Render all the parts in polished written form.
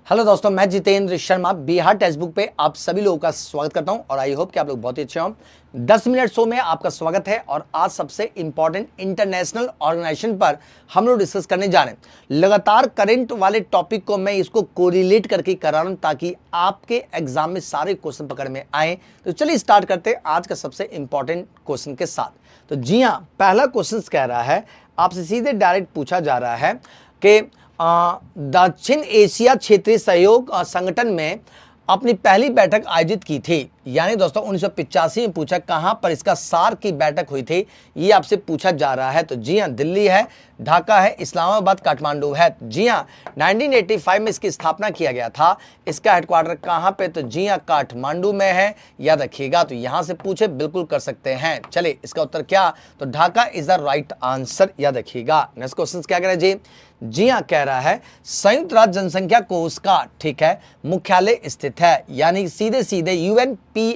Hello दोस्तों, मैं Jitendra Sharma Bihar text book पे आप सभी लोगों का स्वागत करता हूं और आई होप कि आप लोग बहुत ही अच्छे हों। 10 मिनट शो में आपका स्वागत है और आज सबसे इंपॉर्टेंट इंटरनेशनल ऑर्गेनाइजेशन पर हम लोग डिस्कस करने जा रहे हैं। लगातार करंट वाले टॉपिक को मैं इसको कोरिलेट करके करा रहा हूं ताकि आपके एग्जाम में सारे क्वेश्चन पकड़ में आए। तो चलिए स्टार्ट करते हैं आज का सबसे इंपॉर्टेंट क्वेश्चन के साथ। तो जी हाँ, पहला क्वेश्चन कह रहा है, आपसे सीधे डायरेक्ट पूछा जा रहा है कि दक्षिण एशिया क्षेत्रीय सहयोग संगठन में अपनी पहली बैठक आयोजित की थी। यानी दोस्तों 1985 में पूछा कहां पर इसका सार्क की बैठक हुई थी, ये आपसे पूछा जा रहा है। तो जी हां, दिल्ली है, ढाका है, इस्लामाबाद, काठमांडू है। जी हां, 1985 में इसकी स्थापना किया गया था। इसका हेडक्वार्टर कहां पे? तो जी हां, काठमांडू में है, याद रखिएगा। तो यहां से पूछे बिल्कुल कर सकते हैं। चलिए इसका उत्तर क्या? तो Dhaka is the right answer, याद रखिएगा। नेक्स्ट क्वेश्चन क्या कह रहे हैं जी हाँ, कह रहा है संयुक्त राष्ट्र जनसंख्या कोष का, ठीक है, मुख्यालय स्थित है। यानी सीधे सीधे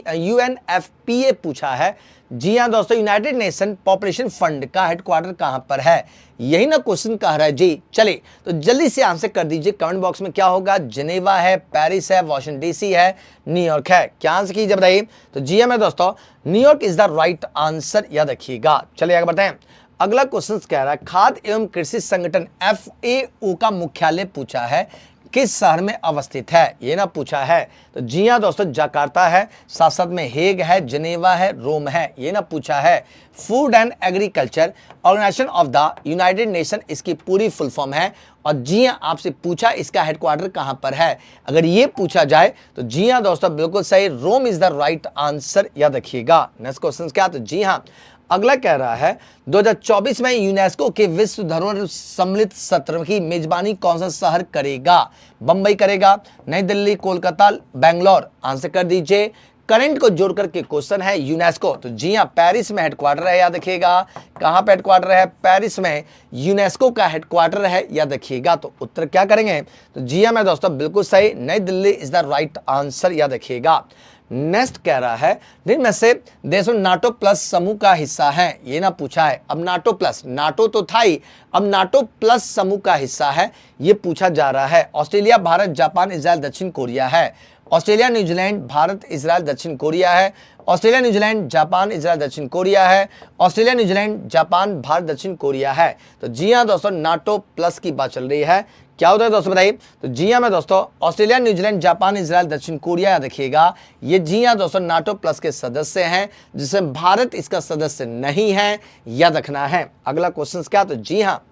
यूएनएफपीए पूछा है। जी हाँ दोस्तों, यूनाइटेड नेशन पॉपुलेशन फंड का हेडक्वार्टर कहां पर है? यही ना क्वेश्चन कह रहा है जी। चलिए तो जल्दी से आंसर कर दीजिए कमेंट बॉक्स में। क्या होगा? जिनेवा है, पेरिस है, वॉशिंगटन डीसी है, न्यूयॉर्क है। क्या आंसर कीजिए बताइए। तो जी हाँ मैं दोस्तों, New York is the right answer, याद रखिएगा। चलिए आगे बताएं। अगला क्वेश्चन कह रहा है खाद्य एवं कृषि संगठन FAO का मुख्यालय पूछा है किस शहर में अवस्थित है? ये ना पूछा है। तो जी हाँ दोस्तों, जकार्ता है, साथ साथ में हेग है, जिनेवा है, रोम है। ये ना पूछा है। Food and Agriculture Organisation of the United Nation इसकी पूरी फुल फॉर्म है। और जी हाँ, आपसे पूछा इसका हेडक्वार्टर कहां पर है। अगर ये पूछा जाए तो जी हाँ दोस्तों, बिल्कुल सही, रोम इज द राइट आंसर, याद रखिएगा। नेक्स्ट क्वेश्चन क्या? तो जी हाँ, अगला कह रहा है 2024 में यूनेस्को के विश्व धरोहर सम्मिलित सत्र की मेजबानी कौन सा शहर करेगा? बंबई करेगा, नई दिल्ली, कोलकाता, बेंगलोर? आंसर कर दीजिए। करंट को जोड़ करके क्वेश्चन है यूनेस्को। तो जी हाँ, पेरिस में हेडक्वार्टर है, याद रखिएगा। कहां पे हेडक्वार्टर है? पेरिस में यूनेस्को का हेडक्वार्टर है, याद रखिएगा। तो उत्तर क्या करेंगे? तो जी हाँ मैं दोस्तों, बिल्कुल सही, नई Delhi is the right answer, याद रखिएगा। नेक्स्ट कह रहा है जिनमें में से देशों नाटो प्लस समूह का हिस्सा है। ये ना पूछा है। अब नाटो प्लस, नाटो तो था ही, अब नाटो प्लस समूह का हिस्सा है, ये पूछा जा रहा है। ऑस्ट्रेलिया, भारत, जापान, इजराइल, दक्षिण कोरिया है। ऑस्ट्रेलिया, न्यूजीलैंड, भारत, इजराइल, दक्षिण कोरिया है। ऑस्ट्रेलिया, न्यूजीलैंड, जापान, इजराइल, दक्षिण कोरिया है। ऑस्ट्रेलिया, न्यूजीलैंड, जापान, भारत, दक्षिण कोरिया है। तो जी हाँ दोस्तों, नाटो प्लस की बात चल रही है। क्या होता है दोस्तों बताइए। तो जी हाँ मैं दोस्तों, ऑस्ट्रेलिया, न्यूजीलैंड, जापान, इजराइल, दक्षिण कोरिया, याद रखिएगा। ये जी हाँ दोस्तों नाटो प्लस के सदस्य हैं, जिसमें भारत इसका सदस्य नहीं है, याद रखना है। अगला क्वेश्चन क्या? तो जी हाँ,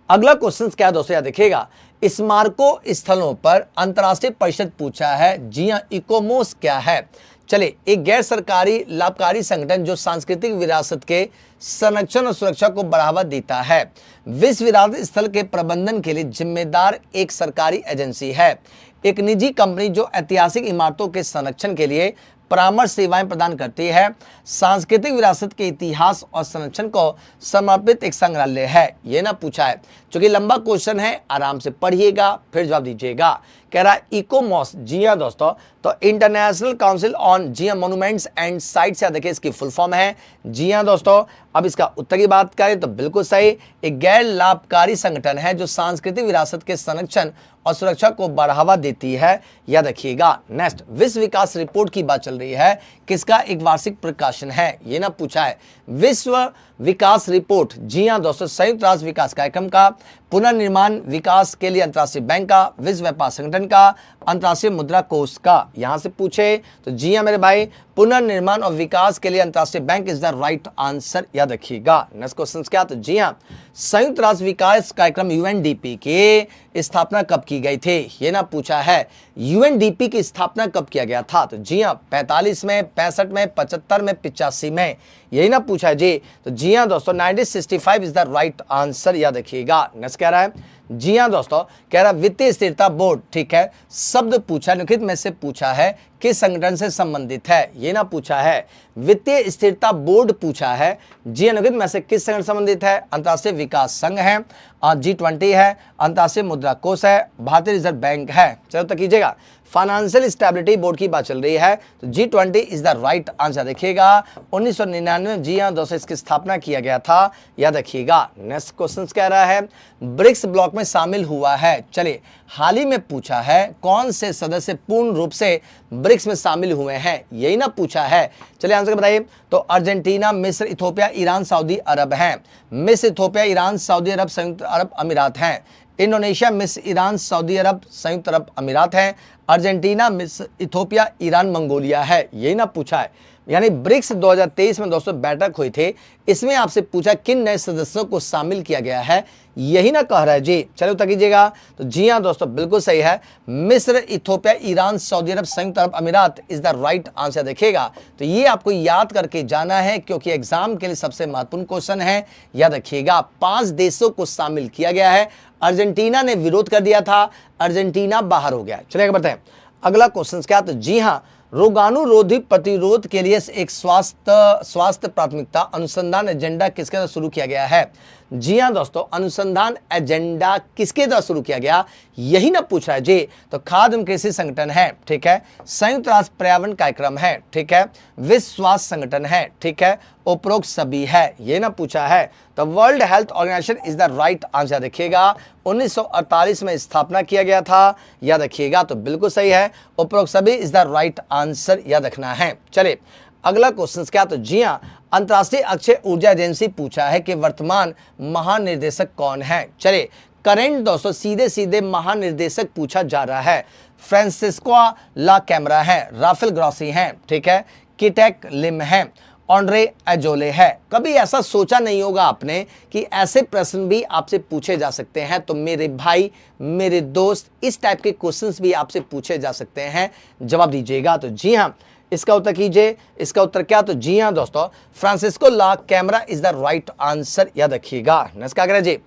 अगला क्वेश्चन क्या दोस्तों, याद रखिएगा। स्मारकों स्थलों पर अंतर्राष्ट्रीय परिषद पूछा है। जी हाँ, इकोमोस क्या है? चलिए, एक गैर सरकारी लाभकारी संगठन जो सांस्कृतिक विरासत के संरक्षण और सुरक्षा को बढ़ावा देता है। विश्व विरासत स्थल के प्रबंधन के लिए जिम्मेदार एक सरकारी एजेंसी है। एक निजी कंपनी जो ऐतिहासिक इमारतों के संरक्षण के लिए परामर्श सेवाएं प्रदान करती है। सांस्कृतिक विरासत के इतिहास और संरक्षण को समर्पित एक संग्रहालय है। ये ना पूछा है। चूंकि लंबा क्वेश्चन है, आराम से पढ़िएगा फिर जवाब दीजिएगा। कह रहा है इकोमॉस। जी हाँ दोस्तों, तो इंटरनेशनल काउंसिल ऑन जी हाँ मोन्यूमेंट्स एंड साइट्स, या देखिए इसकी फुल फॉर्म है। जी हाँ दोस्तों, अब इसका उत्तर की बात करें तो बिल्कुल सही, एक गैर लाभकारी संगठन है जो सांस्कृतिक विरासत के संरक्षण और सुरक्षा को बढ़ावा देती है, याद रखिएगा। नेक्स्ट, विश्व विकास रिपोर्ट की बात चल रही है, किसका एक वार्षिक प्रकाशन है? ये ना पूछा है। विश्व विकास रिपोर्ट, जी हाँ दोस्तों, संयुक्त राष्ट्र विकास कार्यक्रम का, पुनर्निर्माण विकास के लिए अंतर्राष्ट्रीय बैंक का, विश्व व्यापार संगठन का, अंतर्राष्ट्रीय मुद्रा कोष का? यहां से पूछे तो जी हाँ मेरे भाई, पुनर्निर्माण और विकास के लिए अंतर्राष्ट्रीय bank is the right answer, याद रखिएगा। नेक्स्ट क्वेश्चन क्या? तो जी हाँ, संयुक्त राष्ट्र विकास कार्यक्रम UNDP की स्थापना कब की गई थी? ये ना पूछा है। UNDP की स्थापना कब किया गया था? तो जी हाँ, 45 में, 65 में, 75 में, 85 में? यही ना पूछा है जी। तो जी हाँ दोस्तों, 1965 इज द राइट आंसर, याद रखिएगा। नेक्स्ट कह रहा है जी हाँ दोस्तों, कह रहा वित्तीय स्थिरता बोर्ड, ठीक है, शब्द पूछा, निम्नलिखित में से पूछा है किस संगठन से संबंधित है? ये ना पूछा है। वित्तीय स्थिरता बोर्ड पूछा है। जी निम्नलिखित में से किस संगठन से संबंधित है? अंतर्राष्ट्रीय विकास संघ है, G20 है, अंतर्राष्ट्रीय मुद्रा कोष है, भारतीय रिजर्व बैंक है। चलो तक कीजिएगा। फाइनेंशियल स्टेबिलिटी बोर्ड की बात चल रही है, तो G20 is the right answer. देखिएगा 1999 जी हाँ दोस्तों इसकी स्थापना किया गया था, याद रखिएगा। नेक्स्ट क्वेश्चन कह रहा है ब्रिक्स ब्लॉक में शामिल हुआ है? चलिए, हाल ही में पूछा है कौन से सदस्य पूर्ण रूप से ब्रिक्स में शामिल हुए हैं, यही ना पूछा है। चलिए आंसर बताइए। तो अर्जेंटीना, मिस्र, इथोपिया, ईरान, सऊदी अरब हैं। मिस्र, इथोपिया, ईरान, सऊदी अरब, संयुक्त अरब अमीरात हैं। इंडोनेशिया, मिस्र, ईरान, सऊदी अरब, संयुक्त अरब अमीरात हैं। अर्जेंटीना, मिस्र, इथोपिया, ईरान, मंगोलिया है, यही ना पूछा है। यानी ब्रिक्स 2023 में दोस्तों बैठक हुई थी, इसमें आपसे पूछा किन नए सदस्यों को शामिल किया गया है, यही ना कह रहा है जी। चलो उत्तर कीजिएगा। तो जी हाँ दोस्तों, बिल्कुल सही है। मिस्र, इथोपिया, ईरान, सऊदी अरब, संयुक्त अरब अमीरात इज द राइट आंसर। देखिएगा, तो ये आपको याद करके जाना है क्योंकि एग्जाम के लिए सबसे महत्वपूर्ण क्वेश्चन है। याद रखिएगा, 5 देशों को शामिल किया गया है। अर्जेंटीना ने विरोध कर दिया था, अर्जेंटीना बाहर हो गया। चलिए बढ़ते हैं, अगला क्वेश्चन क्या। तो जी हाँ, रोगाणुरोधी प्रतिरोध के लिए एक स्वास्थ्य प्राथमिकता अनुसंधान एजेंडा किसके द्वारा शुरू किया गया है? जी हाँ दोस्तों, अनुसंधान एजेंडा किसके द्वारा शुरू किया गया, यही ना पूछा है जी। तो खाद्य एवं कृषि संगठन है, ठीक है। संयुक्त राष्ट्र पर्यावरण कार्यक्रम है, ठीक है। विश्व स्वास्थ्य संगठन है, ठीक है। उपरोक्त सभी है, ये ना पूछा है। तो World Health Organisation is the right answer. देखिएगा, 1948 में स्थापना किया गया था, याद रखिएगा, तो बिल्कुल सही है। उपरोक्त सभी इज द राइट आंसर, याद रखना है। चलिए अगला क्वेश्चन क्या। तो जी हाँ, अंतर्राष्ट्रीय अक्षय ऊर्जा एजेंसी पूछा है कि वर्तमान महानिर्देशक कौन है? चलिए, करेंट दोस्तों सीधे सीधे महानिर्देशक पूछा जा रहा है। फ्रांसिस्को ला कैमरा है, राफेल ग्रॉसी हैं, ठीक है। किटेक लिम है, ऑन्ड्रे एजोले है। कभी ऐसा सोचा नहीं होगा आपने कि ऐसे प्रश्न भी आपसे पूछे जा सकते हैं। तो मेरे भाई, मेरे दोस्त, इस टाइप के क्वेश्चंस भी आपसे पूछे जा सकते हैं, जवाब दीजिएगा। तो जी हाँ, इसका उत्तर कीजिए। इसका उत्तर क्या? तो जी हाँ दोस्तों, Francisco La Camera is the right answer, याद रखिएगा। नेक्स्ट क्या कह रहा है जी।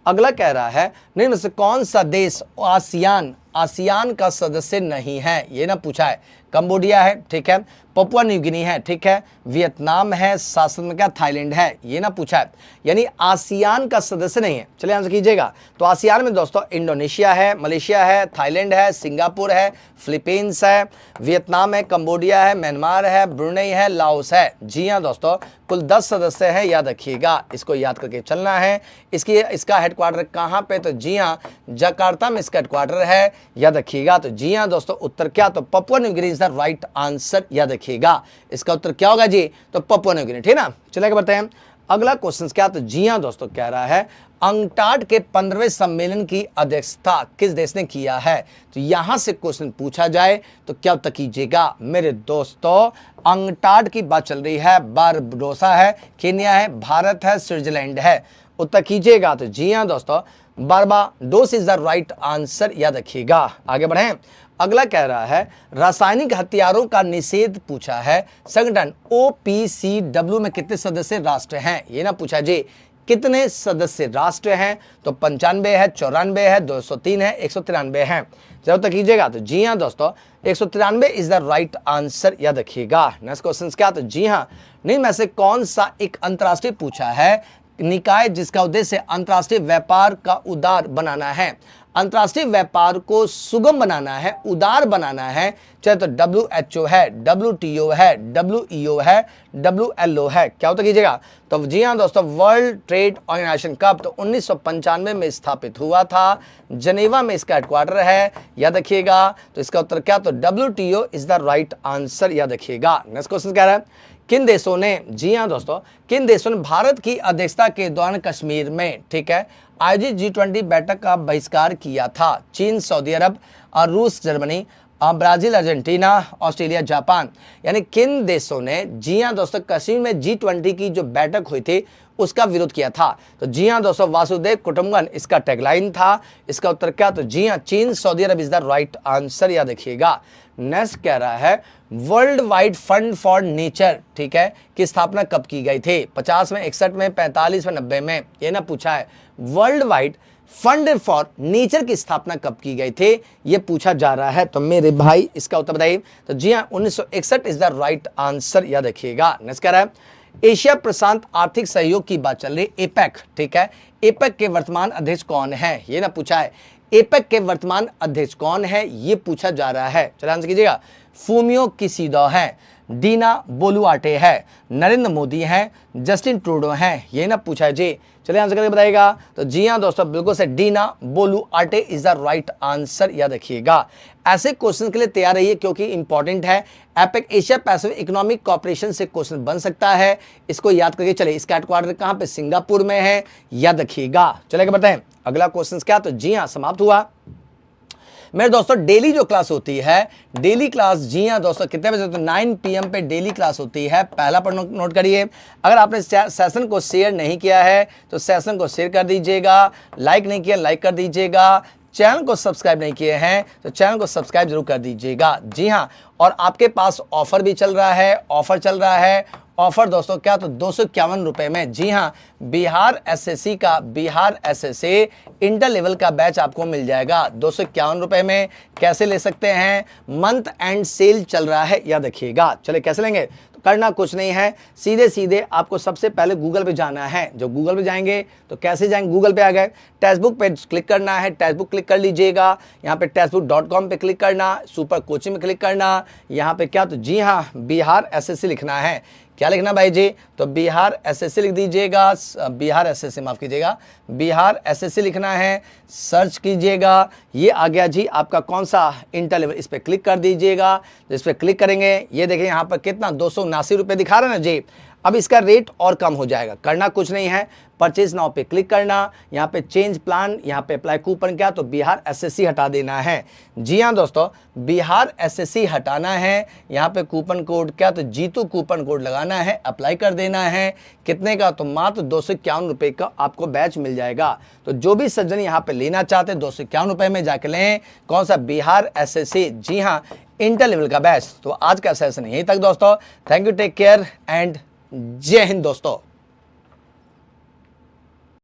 अगला कह रहा है निम्न में से कौन सा देश आसियान का सदस्य नहीं है, ये ना पूछा है। कंबोडिया है, ठीक है। पपुआ न्यू गिनी है, ठीक है। वियतनाम है, शासन में क्या थाईलैंड है, ये ना पूछा है। यानी आसियान का सदस्य नहीं है। चलिए आंसर कीजिएगा। तो आसियान में दोस्तों इंडोनेशिया है, मलेशिया है, थाईलैंड है, सिंगापुर है, फिलीपींस है, वियतनाम है, कंबोडिया है, म्यांमार है, ब्रुनेई है, लाओस है। जी हाँ दोस्तों, कुल 10 सदस्य हैं, याद रखिएगा, इसको याद करके चलना है। इसका हेडक्वार्टर कहाँ पे? तो जी हाँ, जकार्ता में इसका हेडक्वार्टर है, याद रखिएगा। तो जी हाँ दोस्तों, उत्तर क्या? तो Papua New Guinea is the right answer, याद रखिएगा। इसका उत्तर क्या होगा जी? तो पपुआ न्यू गिनी, ठीक ना। चलिए आगे बढ़ते हैं। अगला क्वेश्चन क्या? तो जी हाँ दोस्तों, कह रहा है अंकटाड के 15वें सम्मेलन की अध्यक्षता किस देश ने किया है? तो यहां से क्वेश्चन पूछा जाए तो क्या उत्तर कीजिएगा मेरे दोस्तों? अंकटाड की बात चल रही है, बारबडोसा है, केन्या है, भारत है, स्विट्जरलैंड है। उत्तर कीजिएगा। तो जी हाँ दोस्तों, Barbados is the right answer, याद रखिएगा। आगे बढ़ें। अगला कह रहा है रासायनिक हथियारों का निषेध पूछा है। संगठन OPCW में कितने सदस्य राष्ट्र हैं? ये ना पूछा जी, कितने सदस्य राष्ट्र हैं? तो 95 है, 94 है, 203 है, 193 है। जब तक कीजिएगा। तो जी हाँ दोस्तों, 193 इज द राइट आंसर, याद रखिएगा। नेक्स्ट क्वेश्चन क्या? तो जी हाँ, निम्न में से कौन सा एक अंतर्राष्ट्रीय पूछा है निकाय जिसका उद्देश्य अंतर्राष्ट्रीय व्यापार का उदार बनाना है? अंतर्राष्ट्रीय व्यापार को सुगम बनाना है, उदार बनाना है। चाहे तो WHO है, WTO है, WEO है, WLO है। क्या होता कीजिएगा। तो जी हाँ दोस्तों, वर्ल्ड ट्रेड ऑर्गेनाइजेशन कब? तो 1995 में स्थापित हुआ था, जनेवा में इसका हेडक्वार्टर है, याद रखिएगा। तो इसका उत्तर क्या? तो WTO is the right answer, याद रखिएगा। नेक्स्ट क्वेश्चन क्या है? किन देशों ने, जी हाँ दोस्तों, किन देशों ने भारत की अध्यक्षता के दौरान कश्मीर में, ठीक है, आयोजित G20 बैठक का बहिष्कार किया था? चीन, सऊदी अरब, रूस, Germany, Brazil, Argentina, Australia, Japan. यानी किन देशों ने, जी हाँ दोस्तों, कश्मीर में G20 की जो बैठक हुई थी उसका विरोध किया था? तो जी हाँ दोस्तों, वासुदेव कुटुंबकम इसका टैगलाइन था। इसका उत्तर क्या? तो जी हाँ, चीन, Saudi Arab is the right answer, याद रखिएगा। नेक्स्ट कह रहा है world wide fund for nature, ठीक है, की स्थापना कब की गई थी? 50 में, 61 में, 45 में, 90 में, ये ना पूछा है। World wide fund for nature की स्थापना कब की गई थी, ये पूछा जा रहा है। तो मेरे भाई इसका उत्तर बताइए। तो जी हाँ, 1961 इज द राइट आंसर, याद रखिएगा। नेक्स्ट कह रहा है एशिया प्रशांत आर्थिक सहयोग की बात चल रही, एपेक, ठीक है। एपेक के वर्तमान अध्यक्ष कौन है, ये ना पूछा है। एपेक के वर्तमान अध्यक्ष कौन है, ये पूछा जा रहा है। चलिए आंसर कीजिएगा। फूमियो किसीडो है, डीना बोलुआटे है, नरेंद्र मोदी हैं, जस्टिन ट्रूडो हैं, ये ना पूछा है जी। चलिए आंसर करके बताइएगा। तो जी हाँ दोस्तों, बिल्कुल से Dina बोलुआटे is the right answer, याद रखिएगा। ऐसे क्वेश्चन के लिए तैयार रहिए क्योंकि इंपॉर्टेंट है। APEC Asia Pacific economic corporation से क्वेश्चन बन सकता है, इसको याद करके चले। इसका हेडक्वार्टर कहाँ पे? सिंगापुर में है, याद रखिएगा। चलेगा बताएं अगला क्वेश्चन क्या? तो जी हाँ, समाप्त हुआ मेरे दोस्तों। डेली जो क्लास होती है, डेली क्लास, जी हाँ दोस्तों, कितने बजे? तो 9 PM पे डेली क्लास होती है। पहला पॉइंट नोट करिए। अगर आपने सेशन को शेयर नहीं किया है तो सेशन को शेयर कर दीजिएगा, लाइक नहीं किया लाइक कर दीजिएगा, चैनल को सब्सक्राइब नहीं किए हैं तो चैनल को सब्सक्राइब जरूर कर दीजिएगा। जी हाँ, और आपके पास ऑफर भी चल रहा है, ऑफर चल रहा है। ऑफर दोस्तों क्या? तो 251 रुपए में, जी हाँ, बिहार एसएससी का, बिहार एसएससी इंटर लेवल का बैच आपको मिल जाएगा 251 रुपए में। कैसे ले सकते हैं? मंथ एंड सेल चल रहा है, याद रखिएगा। चले कैसे लेंगे? तो करना कुछ नहीं है, सीधे सीधे आपको सबसे पहले गूगल पे जाना है। जो गूगल पे जाएंगे तो कैसे जाएंगे? गूगल पे आ गए, टेक्स्टबुक पे क्लिक करना है, टेक्स्टबुक क्लिक कर लीजिएगा। यहाँ पे textbook.com पे क्लिक करना, सुपर कोचिंग में क्लिक करना। यहाँ पे क्या? तो जी हाँ, बिहार एसएससी लिखना है। क्या लिखना भाई जी? तो बिहार एसएससी लिख दीजिएगा, बिहार एसएससी, माफ कीजिएगा, बिहार एसएससी लिखना है, सर्च कीजिएगा। ये आ गया जी आपका कौन सा? Inter level. इस पर क्लिक कर दीजिएगा। इस पर क्लिक करेंगे, ये देखिए यहाँ पर कितना 279 रुपये दिखा रहा है ना जी। अब इसका रेट और कम हो जाएगा। करना कुछ नहीं है, परचेज नाउ पे क्लिक करना, यहाँ पे चेंज प्लान, यहाँ पे अप्लाई कूपन, क्या? तो बिहार एसएससी हटा देना है। जी हाँ दोस्तों, बिहार एसएससी हटाना है। यहाँ पे कूपन कोड क्या? तो जीतू कूपन कोड लगाना है, अप्लाई कर देना है। कितने का? तो मात्र 251 रुपये का आपको बैच मिल जाएगा। तो जो भी सज्जन यहाँ पे लेना चाहते हैं 251 रुपये में जाके लें। कौन सा? बिहार एसएससी, जी हाँ, इंटर लेवल का बैच। तो आज का सेशन यहीं तक दोस्तों। Thank you, take care and जय हिंद दोस्तों।